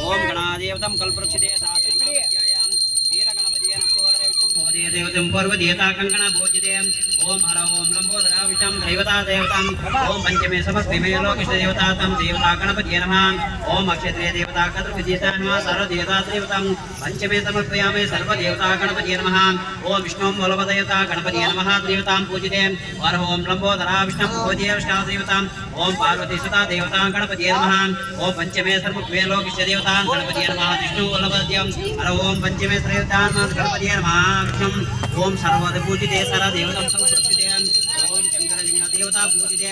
ओम गणादेवतं कल्पवृक्षिते सात्विकं वीरगणपतिये नमो भवते देवतं पर्वदेवता कंकण भोजते ओम हर ओम लंबोदरा विष्णु देवता देवतं ओम पंचमे समस्तिमे लोकेश देवता तम देवता गणपतिये नमः ओम अक्षत्रिय देवता कद्रविदिता नमः सर्व देवता देवतं पंचमे समर्पयामि सर्व देवता गणपतिये नमः ओम विष्णु बलवदेवता गणपतिये नमः देवतां पूजिते हर ओम लंबोदरा विष्णु भोजते विष्णु देवतं ओम पार्वती सदा देवता गणपतिये नमः ओम पंचमे सर्वमे लोकेश देवता गणपतिये नमः विष्णु बलवदेवं हर ओम पंचमे देवता गणपतिये नमः ओम सर्वद पूजिते सरा देवतं संस्कृतिते ओम शंकरलिंग देवता पूजिते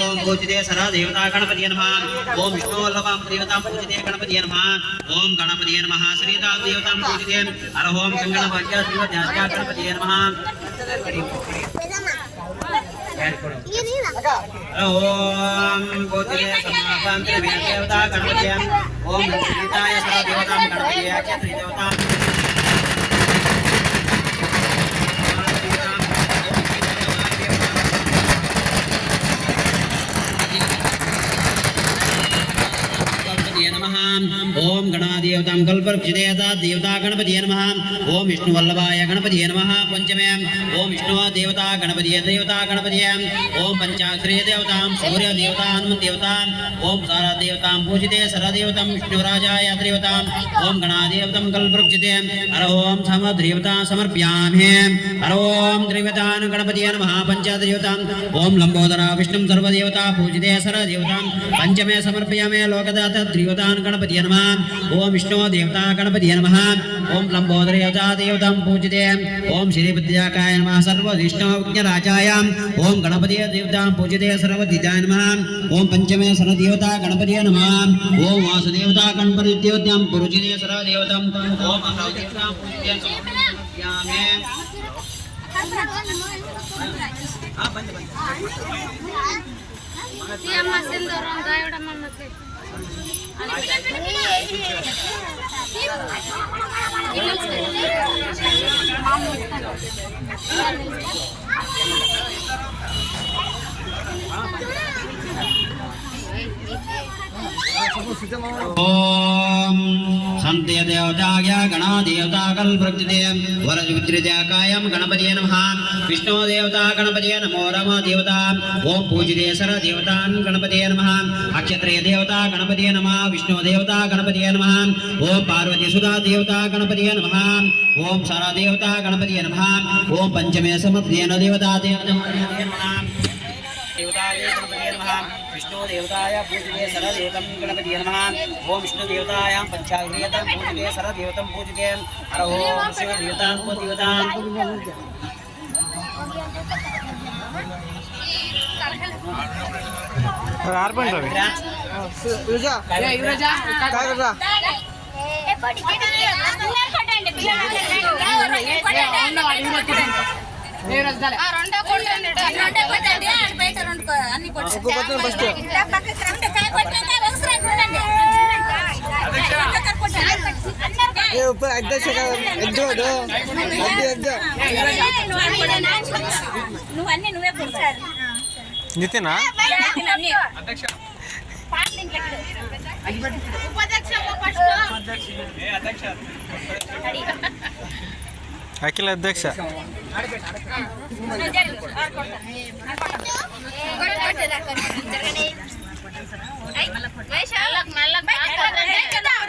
ओम पूजिते सरा देवता गणपतिये नमः ओम विष्णु वल्लभं देवता पूजिते गणपतिये नमः ओम गणपतिये नमः श्रीदा देवता पूजिते हर ओम कंगण भाग्य देवता गणपतिये नमः ओम पूजिते समापन देवता गणपतिये ओम श्रीदाय सरा देवता गणपतिये क्षत्रिय देवता ओम गणादेवतां कल्पवृक्षिते देवता गणपतिये नमः ओम विष्णुवल्लभाय गणपतिये नमः पंचमे ओम विष्णु देवता गणपतिये ओम पंचाक्षरी देवतां सूर्य देवता हनुमत देवता ओम सारा देवतां पूजिते सरा देवतां विष्णुराजाय देवतां ओम गणादेवतां कल्पवृक्षिते हर ओम समदेवता समर्पयामि हर ओम त्रिदेवतां गणपतिये नमः पंचदेवतां ओम लंबोदरा विष्णुं सर्वदेवता पूजिते सरा देवतां पंचमे समर्पयामि लोकदाता त्रिदेवतां गणपतिये नमः ओम विष्णु देवता गणपतिये नमः ओम लंबोदर देवतां पूजिते ओम श्रीविद्याकाय नमः सर्वविष्णुराजाय ओम गणपतिये देवतां पूजिते सर्वदिताय नमः ओम पंचमे सर्वदेवता गणपतिये नमः ओम वासुदेवता गणपति देवतां पूजिते सर्वदेवतां ओम देवतां पूजिते समर्पयामि ओम संते देवताय गणादेवता कल्पवृक्षिते वरजुद्रित्याकाय गणपतिये नमः विष्णु देवता गणपतिये नमो रमा देवता ओम पूजिते सर देवतां गणपतिये नमः अक्षत्रिय देवता गणपतिये नमः विष्णु देवता गणपतिये नमः ओम पार्वती सुधा देवता गणपतिये नमः ओम सारा देवता गणपतिये नमः ओम पंचमे समर्पयेन देवता देवतां विष्णु देवताय पूजिते सरदेवतं गणपतिये नमः ओम विष्णु देवताय पंचाग्रियतं पूजिते सरदेवतं पूजिते हर ओम शिव देवतां पूजितां अर्पण रवि युवराजा युवराजा काय करता ए पडी कोटंडी ఏ రజాల ఆ రెండో కొట్టండి రెండో కొట్టండి బయట రెండు అన్ని కొట్టండి ఫస్ట్ పక్కకి రెండు కాయ కొట్టండి అవసరం కొట్టండి అధ్యక్ష ఏ ఉప అధ్యక్ష ఎద్దోడు నువ్వు అన్ని నువ్వే కొట్టాలి నితినా అధ్యక్ష ఉపాధ్యక్ష ఏ అధ్యక్ష అఖిల అధ్యక్ష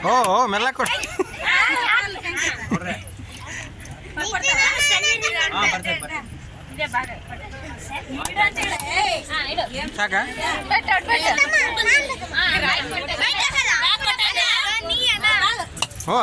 ఓ మెల్ల కొట్టు సాకా ఓ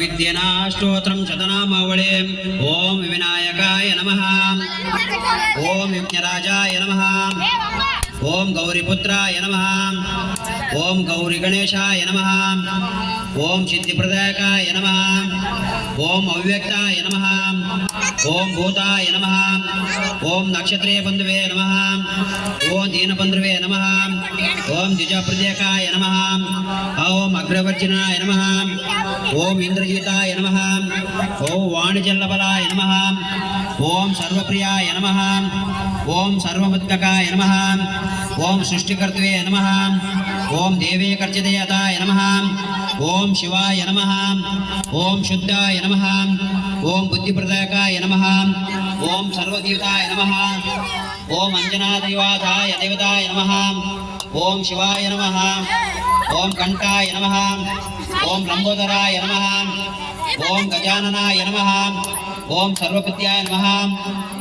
सर्वविद्येना स्तोत्रं शतनामावळे ओम विनायकाय नमः ओम विघ्नराजाय नमः ओम गौरीपुत्राय नमः ओम गौरी गणेशाय नमः ओम सिद्धिप्रदायकाय नमः ओम अव्यक्ताय नमः ओम भूताय नमः ओम नक्षत्रे बंधुवे नमः ओम दीनबंधुवे नमः ओम द्विजप्रदायकाय नमः ओम अग्रवर्जिनाय नमः ओम इंद्रजीताय नमः ओम वाणिजल्लबलाय नमः ओम सर्वप्रियाय नमः ओम सर्वमुद्गकाय नमः ओम सृष्टिकर्तवे नमः ओम देवीकर्चिदेयताय नमः ओम शिवाय नमः ओम शुद्धाय नमः ओम बुद्धिप्रदायकाय नमः ओम सर्वदेवताय नमः ओम अंजनादेवादाय देवताय नमः ओम शिवाय नमः ओम कंठाय नमः ओम लंबोदराय नमः ओम गजाननाय नमः ओम सर्वपुत्याय नमः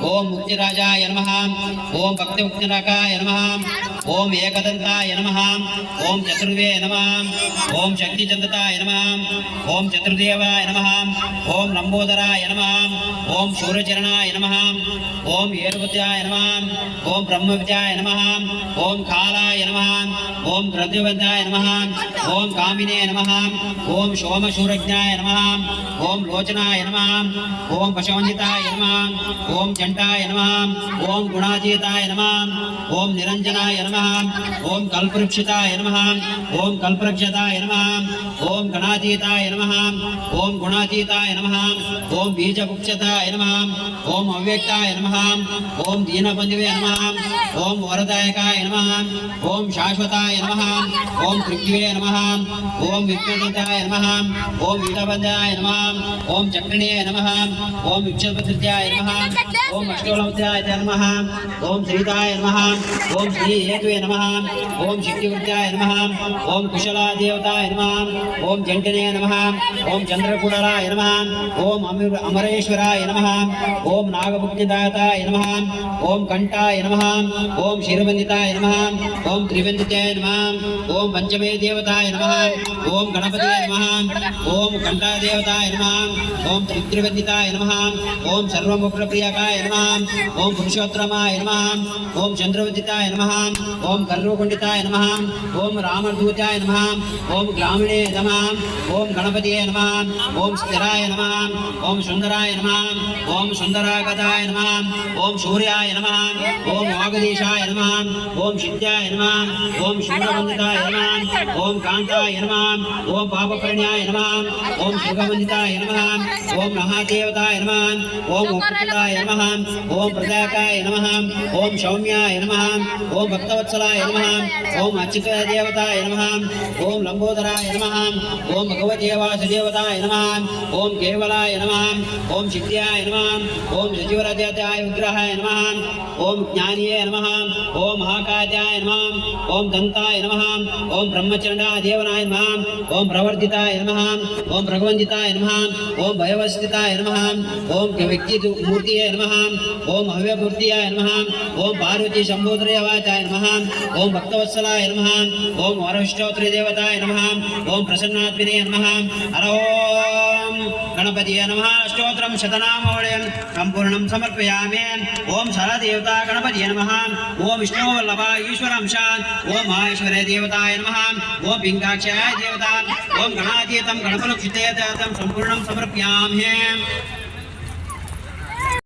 ओम मुक्तिराजाय नमः ओम भक्तिमुक्तिनाकाय नमः ओम एकदंताय नमः ओम चतुर्वे नमः ओम शक्तिचंदताय नमः ओम चतुर्देवाय नमः ओम लंबोदराय नमः ओम शूरचरणाय नमः ओम येरुपत्याय नमः ओम ब्रह्मविद्याय नमः ओम कालाय नमः ओम ग्रद्धिवन्ताय नमः ओम कामिने नमः ओम सोमशूरज्ञाय नमः ओम लोचनाय नमः ओम पशवंजिताय नमः ओम जंटाय नमः ओम गुणातीताय नमः ओम निरंजनाय नमः ओम कल्पवृक्षिताय नमः ओम कल्पवृक्षताय नमः ओम गणातीताय नमः ओम गुणातीताय नमः ओम बीजवृक्षताय नमः ओम अव्यक्ताय नमः ओम दीनबंधुवे नमः ओम वरदायकाय नमः ओम शाश्वताय नमः ओम पृथ्वे नमः ओम विघ्नदन्ताय नमः ओम वीरबन्धाय नमः ओम चक्रिणे नमः ओम विक्षपत्याय नमः ओम अष्टोलवत्याय नमः ओम श्रीताय नमः ओम श्री हेतवे नमः ओम शक्तिवृत्याय नमः ओम कुशला देवताय नमः ओम जंटने नमः ओम चंद्रकुडलाय नमः ओम अमरेश्वराय नमः ओम नागभुक्तिदाताय नमः ओम कंठाय नमः ओम शिरवन्दिताय नमः ओम त्रिवन्दिताय नमः ओम पंचमे देवताय नमः ओम गणपतये नमः ओम कंठादेवताय नमः ओम त्रिवन्दिताय नमः ओम सर्वमुग्रप्रियकाय नमः ओम पुरुषोत्तमाय नमः ओम चंद्रवदिताय नमः ओम कर्णकुंडिताय नमः ओम रामदूताय नमः ओम ग्रामीणे नमः ओम गणपतये नमः ओम स्थिराय नमः ओम सुंदराय नमः ओम सुंदरागताय नमः ओम सूर्याय नमः ओम वागदीशाय नमः ओम सिद्धाय नमः ओम शूरवन्दिताय नमः ओम कांताय नमः ओम पापकर्ण्याय नमः ओम सुगवन्दिताय नमः ओम महादेवताय नमः ओम उक्ताय नमः ओम प्रदायकाय नमः ओम सौम्याय नमः ओम भक्तवत्सलाय नमः ओम अच्युतदेवताय नमः ओम लंबोदराय नमः ओम भगवते वासुदेवताय नमः ओम केवलाय नमः ओम सिद्ध्याय नमः ओम सजीवराजाय विग्रहाय नमः ओम ज्ञानिये नमः ओम महाकायाय नमः ओम दंताय नमः ओम ब्रह्मचर्यादेवनाय नमः ओम प्रवर्तिताय नमः ओम भगवन्दिताय नमः ओम भयवस्थिताय नमः ओम व्यक्तिमूर्तिये नमः ओम हव्यमूर्तियाय नमः ओम पार्वती शंभोदरवाचाय नमः ओम भक्तवत्सलाय नमः ओम वरविष्टोत्रिदेवताय नमः ओम प्रसन्नात्मने नमः हर ओम गणपतये नमः स्तोत्रं शतनामावळिं संपूर्णं समर्पयामि ओम सरदेवता गणपतये नमः ओम विष्णुवल्लभ ईश्वरंशान् ओम माहेश्वरे देवताय नमः ओम पिङ्गाक्षाय देवता ओम गणातीतं गणपलक्षिते संपूर्णं समर्पयामि।